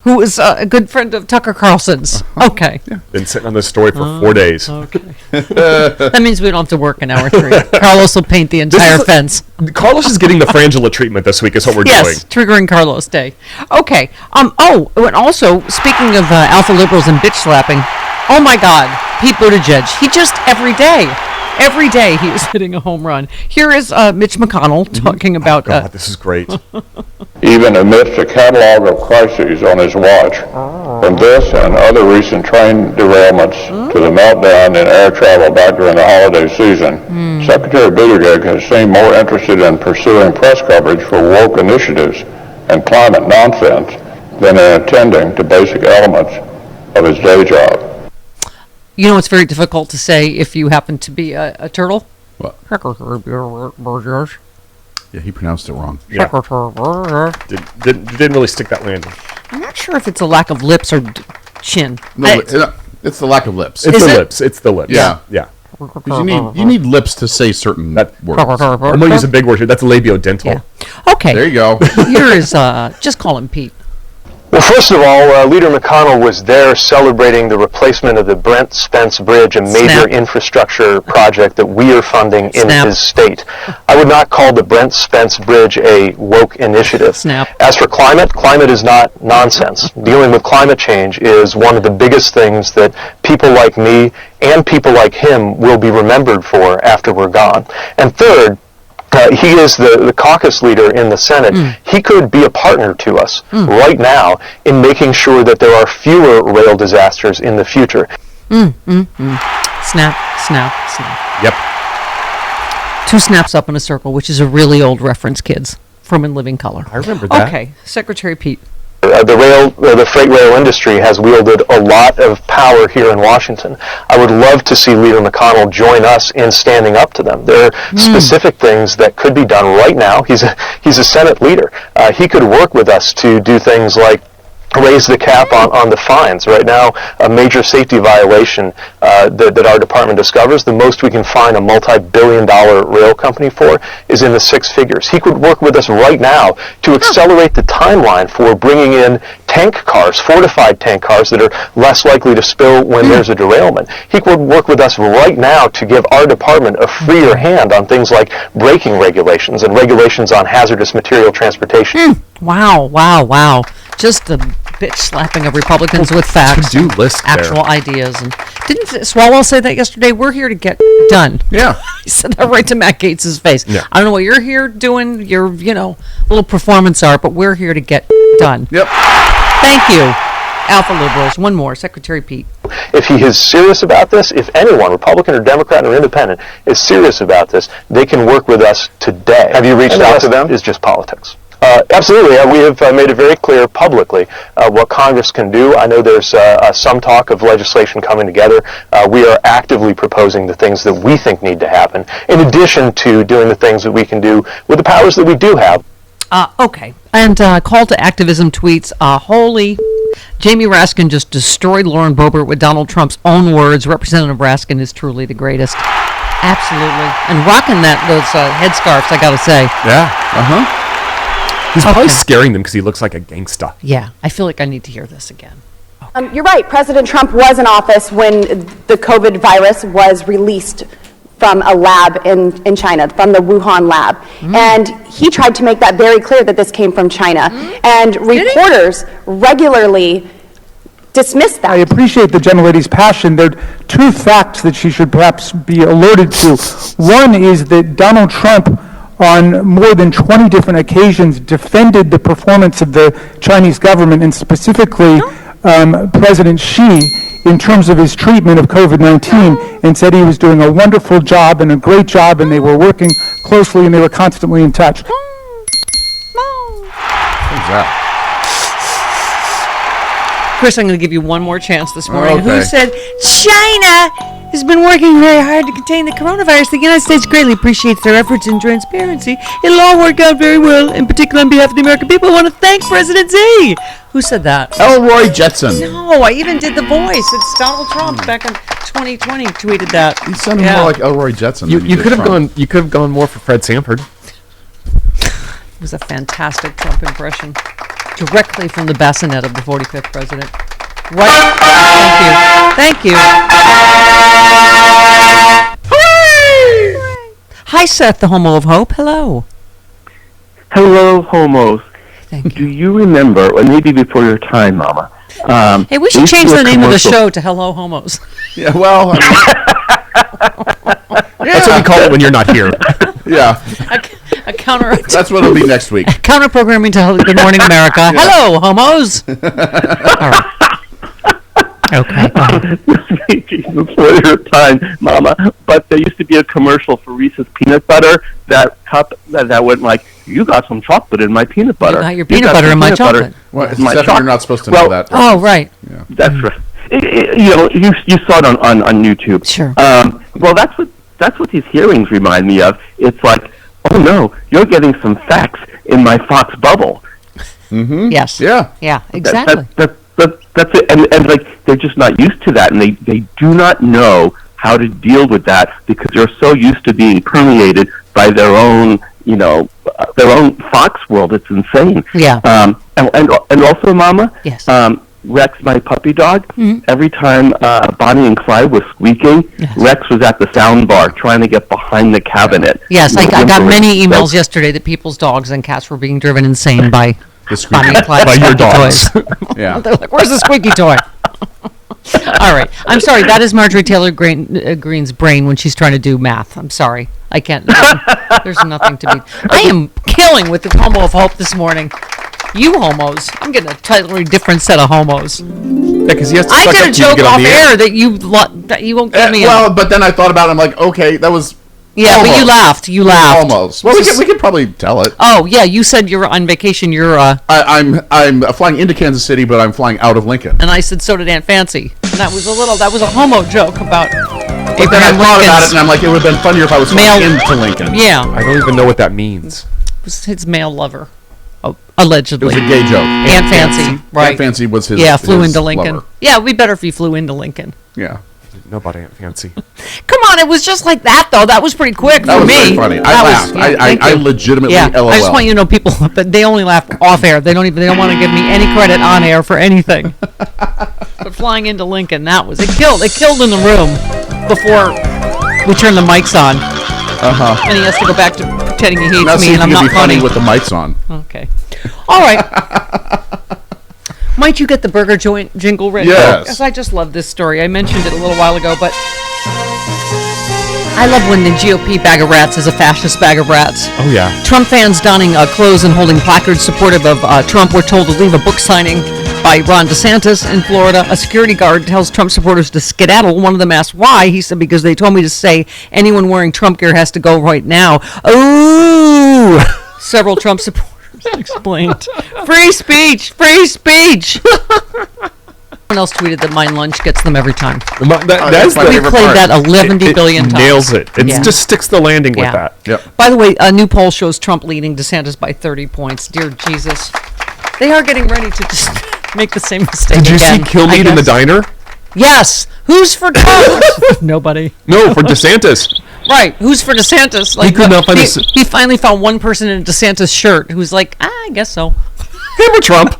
who is a good friend of Tucker Carlson's. Okay. Yeah. Been sitting on this story for 4 days. Okay. That means we don't have to work in hour 3. Carlos will paint the entire fence. Carlos is getting the frangula treatment this week is what we're doing. Yes, triggering Carlos Day. Okay. And also, speaking of alpha liberals and bitch slapping, oh my God, Pete Buttigieg. He just every day he is hitting a home run. Here is Mitch McConnell talking about... Oh God, this is great. Even amidst a catalog of crises on his watch, from this and other recent train derailments to the meltdown in air travel back during the holiday season, Secretary Buttigieg has seemed more interested in pursuing press coverage for woke initiatives and climate nonsense than in attending to basic elements of his day job. You know, it's very difficult to say if you happen to be a turtle. What? Yeah, he pronounced it wrong. Yeah. Didn't really stick that landing. I'm not sure if it's a lack of lips or chin. No, it's the lack of lips. It's the lips. It's the lips. Yeah. Yeah. 'Cause you need lips to say certain words. I'm going to use a big word here. That's labiodental. Yeah. Okay. There you go. Here is, just call him Pete. Well, first of all, Leader McConnell was there celebrating the replacement of the Brent Spence Bridge, a major infrastructure project that we are funding in his state. I would not call the Brent Spence Bridge a woke initiative. As for climate is not nonsense. Dealing with climate change is one of the biggest things that people like me and people like him will be remembered for after we're gone. And third, he is the caucus leader in the Senate. He could be a partner to us right now in making sure that there are fewer rail disasters in the future. Snap, snap, snap. Yep. 2 snaps up in a circle, which is a really old reference, kids, from In Living Color. I remember that. Okay, Secretary Pete. The freight rail industry has wielded a lot of power here in Washington. I would love to see Leader McConnell join us in standing up to them. There are specific things that could be done right now. He's a Senate leader. He could work with us to do things like raise the cap on the fines. Right now, a major safety violation that our department discovers, the most we can fine a multi-billion-dollar rail company for is in the 6 figures. He could work with us right now to accelerate the timeline for bringing in tank cars, fortified tank cars that are less likely to spill when there's a derailment. He could work with us right now to give our department a freer hand on things like braking regulations and regulations on hazardous material transportation. Wow. Just the bitch slapping of Republicans with facts, To-do list actual ideas. And didn't Swalwell say that yesterday? We're here to get done. Yeah. He said that right to Matt Gaetz's face. Yeah. I don't know what you're here doing, your, little performance art, but we're here to get done. Yep. Thank you, Alpha Liberals. One more, Secretary Pete. If he is serious about this, if anyone, Republican or Democrat or Independent, is serious about this, they can work with us today. Have you reached out to them? Is just politics. Absolutely. We have made it very clear publicly what Congress can do. I know there's some talk of legislation coming together. We are actively proposing the things that we think need to happen, in addition to doing the things that we can do with the powers that we do have. Okay. And call to activism tweets. Holy... Jamie Raskin just destroyed Lauren Boebert with Donald Trump's own words. Representative Raskin is truly the greatest. Absolutely. And rocking those headscarves, I got to say. Yeah. He's probably scaring them because he looks like a gangsta. Yeah, I feel like I need to hear this again. Okay. You're right. President Trump was in office when the COVID virus was released from a lab in China, from the Wuhan lab. And he tried to make that very clear that this came from China. And reporters regularly dismissed that. I appreciate the gentlelady's passion. There are 2 facts that she should perhaps be alerted to. One is that Donald Trump, on more than 20 different occasions, defended the performance of the Chinese government, and specifically President Xi, in terms of his treatment of COVID-19, and said he was doing a wonderful job and a great job, and they were working closely and they were constantly in touch. Who's that? Chris, I'm going to give you one more chance this morning. Okay. Who said, China has been working very hard to contain the coronavirus. The United States greatly appreciates their efforts and transparency. It'll all work out very well. In particular, on behalf of the American people, I want to thank President Xi. Who said that? Elroy Jetson. No, I even did the voice. It's Donald Trump back in 2020 tweeted that. You sounded more like Elroy Jetson. You could have gone. You could have gone more for Fred Sanford. It was a fantastic Trump impression. directly from the bassinet of the 45th president. Right. Thank you. Hooray! Hi, Seth, the homo of hope. Hello. Hello, homos. Thank you. Do you remember, or maybe before your time, Mama? Hey, we should change the name of the show to Hello Homos. Yeah, well, That's what we call it when you're not here. yeah. A counter. That's what it'll be next week. Counter programming to Good Morning America. Hello, homos. All right. Okay. Before your time, Mama. But there used to be a commercial for Reese's peanut butter that went like, "You got some chocolate in my peanut butter. You got your peanut butter in my chocolate." Well, My Stephanie, you're not supposed to know that. Oh, right. Yeah. That's right. You saw it on YouTube. Sure. Well, that's what these hearings remind me of. It's like, oh no, you're getting some facts in my Fox bubble. Mm-hmm. Yes. Yeah. Yeah, exactly. That's it. And like, they're just not used to that, and they do not know how to deal with that because they're so used to being permeated by their own Fox world. It's insane. Yeah. And also, Mama. Yes. Rex, my puppy dog, every time Bonnie and Clyde was squeaking, Rex was at the sound bar trying to get behind the cabinet. Yes, I got many emails yesterday that people's dogs and cats were being driven insane by Bonnie and Clyde by your dogs. toys. Yeah. They're like, where's the squeaky toy? All right. I'm sorry. That is Marjorie Taylor Greene's brain when she's trying to do math. I'm sorry. I can't. There's nothing to be. I am killing with the homo of hope this morning. You homos. I'm getting a totally different set of homos. Yeah, because he has to I suck did up a to you to joke get on off the air that you won't give me. Well, but then I thought about it. I'm like, okay, that was. Yeah, almost. but you laughed. You laughed. Almost. Well, we could probably tell it. Oh yeah, you said you're on vacation. You're. I'm flying into Kansas City, but I'm flying out of Lincoln. And I said, so did Aunt Fancy. And that was a homo joke about. But then I thought about it, and I'm like, it would have been funnier if I was flying into Lincoln. Yeah. I don't even know what that means. It was his male lover. Allegedly. It was a gay joke. Aunt Fancy, right. Aunt Fancy was his. Yeah, flew his into Lincoln. lover. Yeah, it'd be better if you flew into Lincoln. Yeah. I didn't know about Aunt Fancy. Come on, it was just like that though. That was pretty quick That for was me. very funny. I laughed. I legitimately LOL. I just want you to know, people, but they only laugh off air. They don't want to give me any credit on air for anything. But flying into Lincoln, it killed in the room before we turned the mics on. And he has to go back to pretending he hates me and I'm not funny with the mics on. Okay. All right. Might you get the burger joint jingle ready? Yes. Because I just love this story. I mentioned it a little while ago, but I love when the GOP bag of rats is a fascist bag of rats. Oh, yeah. Trump fans donning clothes and holding placards supportive of Trump were told to leave a book signing by Ron DeSantis in Florida. A security guard tells Trump supporters to skedaddle. One of them asked why. He said, because they told me to say anyone wearing Trump gear has to go right now. Ooh! Several Trump supporters explained. Free speech! Free speech! Someone else tweeted that Mine Lunch gets them every time. That's my the We favorite played part. that 11 billion times. Nails it. It Yeah. just sticks the landing with that. Yep. By the way, a new poll shows Trump leading DeSantis by 30 points. Dear Jesus. They are getting ready to just make the same mistake Did you again, see Kilmeade I in the guess. diner? Yes. Who's for Trump? Nobody. No, for DeSantis. Right. Who's for DeSantis? Like, could not find he finally found one person in a DeSantis shirt who's like, I guess so. Hammer Trump.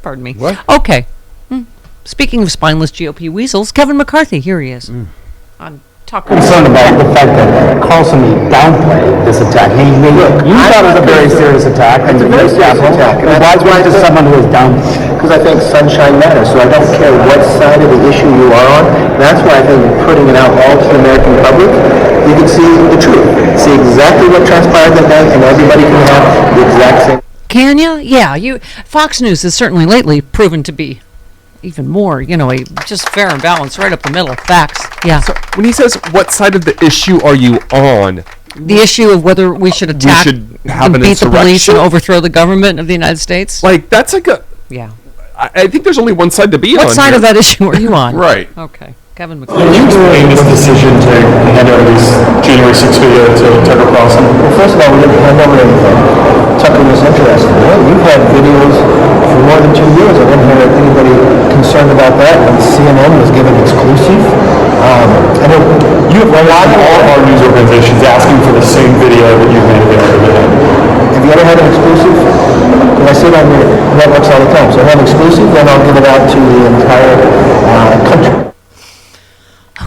Pardon me. What? Okay. Speaking of spineless GOP weasels, Kevin McCarthy, here he is. On Tucker. Concerned about the fact that Carlson downplayed this attack. You thought it was a very serious attack. It's a very serious attack. Why does someone who is downplayed? Because I think sunshine matters, so I don't care what side of the issue you are on. That's why I think putting it out all to the American public, you can see the truth. See exactly what transpired that day, and everybody can have the exact same. Can you? Yeah. Fox News has certainly lately proven to be even more, just fair and balanced, right up the middle. Facts. Yeah. So when he says, what side of the issue are you on? The issue of whether we should attack should have and an beat the police and insurrection? overthrow the government of the United States. Like, that's like a... Yeah. I think there's only one side to be on. What side here. of that issue are you on? Right. Okay. Kevin Can McCarthy. you explain this decision to hand over this January 6th video to Tucker Carlson? Well, first of all, we didn't hand over anything. Tucker was interested. Well, we've had videos for more than 2 years. I didn't hear anybody concerned about that. And CNN was given exclusive. I know you have a lot of all of our news organizations asking for the same video that you've made available to them. Have you ever have an exclusive, and I see it on the networks all the time, so I have an exclusive, then I'll give it out to the entire country.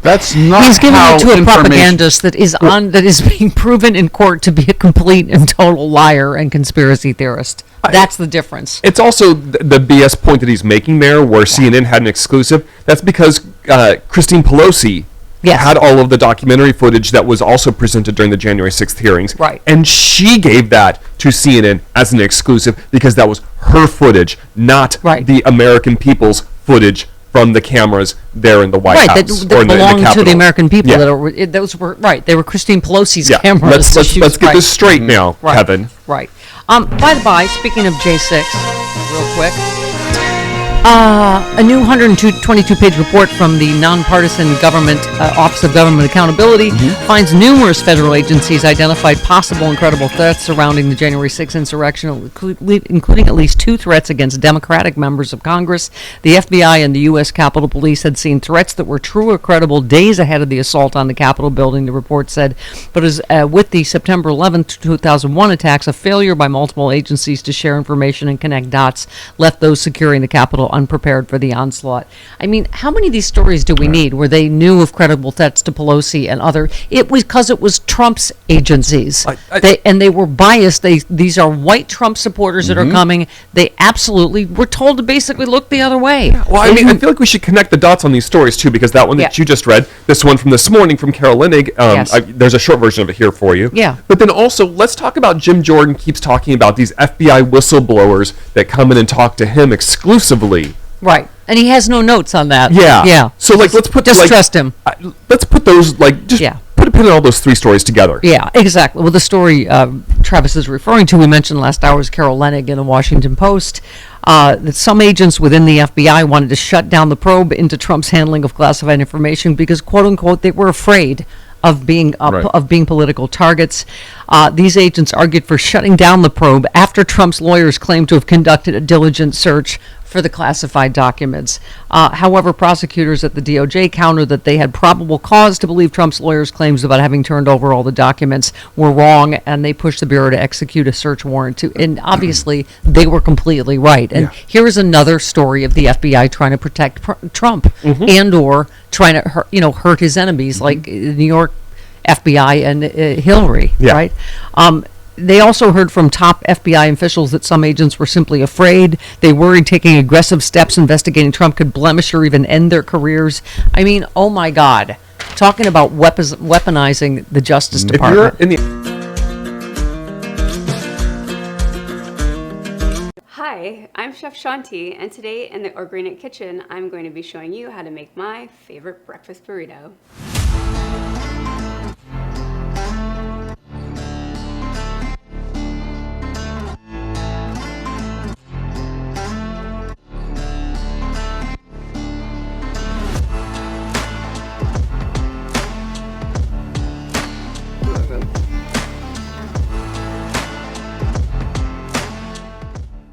That's not He's giving how it to a information- propagandist that is being proven in court to be a complete and total liar and conspiracy theorist. That's the difference. It's also the BS point that he's making there, where CNN had an exclusive. That's because Christine Pelosi Yes. had all of the documentary footage that was also presented during the January 6th hearings. Right. And she gave that to CNN as an exclusive because that was her footage, not Right. the American people's footage from the cameras there in the White Right, House. that or in the belonged to Capitol. the American people. Yeah. That are, those were right. They were Christine Pelosi's Yeah. cameras. Let's get this straight now, Right. Kevin. Right. By the by, speaking of J6, real quick, a new 122-page report from the nonpartisan government Office of Government Accountability finds numerous federal agencies identified possible and credible threats surrounding the January 6th insurrection, including at least 2 threats against Democratic members of Congress. The FBI and the U.S. Capitol Police had seen threats that were true or credible days ahead of the assault on the Capitol building, the report said. But as with the September 11th, 2001 attacks, a failure by multiple agencies to share information and connect dots left those securing the Capitol unprepared for the onslaught. I mean, how many of these stories do we need where they knew of credible threats to Pelosi and other? It was because it was Trump's agencies. They were biased. These are white Trump supporters that are coming. They absolutely were told to basically look the other way. Well, I mean, I feel like we should connect the dots on these stories, too, because that one that you just read, this one from this morning from Carol Leonnig, Yes. there's a short version of it here for you. Yeah. But then also, let's talk about Jim Jordan keeps talking about these FBI whistleblowers that come in and talk to him exclusively. Right. And he has no notes on that. Yeah. Yeah. So, like, let's put... Just like, trust him. Let's put those, like, just put a pin in all those 3 stories together. Yeah, exactly. Well, the story Travis is referring to, we mentioned last hour, is Carol Leonnig in the Washington Post, that some agents within the FBI wanted to shut down the probe into Trump's handling of classified information because, quote unquote, they were afraid of being political targets. These agents argued for shutting down the probe after Trump's lawyers claimed to have conducted a diligent search for the classified documents. However, prosecutors at the DOJ countered that they had probable cause to believe Trump's lawyers' claims about having turned over all the documents were wrong, and they pushed the Bureau to execute a search warrant. And obviously, they were completely right. And here is another story of the FBI trying to protect Trump and or trying to hurt his enemies, like the New York FBI and Hillary, right? They also heard from top FBI officials that some agents were simply afraid. They worried taking aggressive steps investigating Trump could blemish or even end their careers. I mean, oh my God. Talking about weaponizing the Justice Department. Hi, I'm Chef Shanti, and today in the Organic Kitchen, I'm going to be showing you how to make my favorite breakfast burrito.